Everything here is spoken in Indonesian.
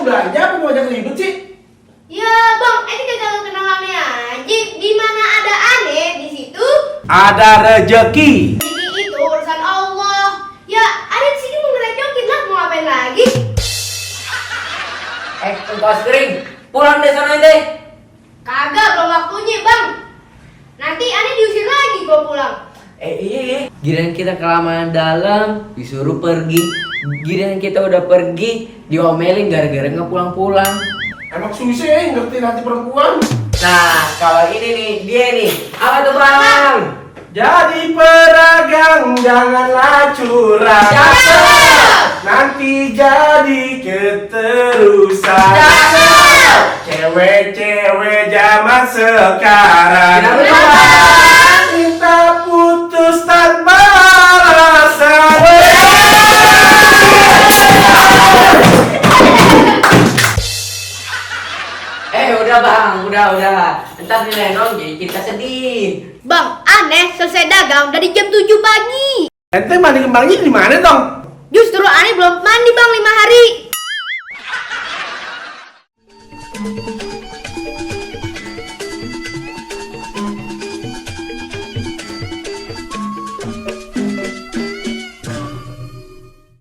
mau belanja apa mau ajak ribut sih? Ya bang, ini kagak kenal aneh aja. Di mana ada aneh di situ. Ada rezeki. Gigi itu urusan Allah. Ya, ada di sini mau ngerecokin lah, mau ngapain lagi? Tungkas kering, pulang deh sana deh. Kagak, belum waktunya bang. Nanti aneh diusir lagi gua pulang. Iya. Giliran kita kelamaan dalam, disuruh pergi. Giliran kita udah pergi, diomelin gara-gara nggak pulang-pulang. Emang susah ngerti hati perempuan. Nah, kalau ini nih, dia nih. Apa tuh bang? Jadi peragang janganlah curang. Cakep! Nanti jadi keterusan. Cakep! Cewek-cewek zaman sekarang Kenapa tuh bang? minta putus tanpa alasan. Udah bang, udah. Ntar nilai jadi kita sedih. Bang, aneh selesai dagang dari jam 7 pagi. Ente mandi kembangnya di mana dong? Justru aneh belum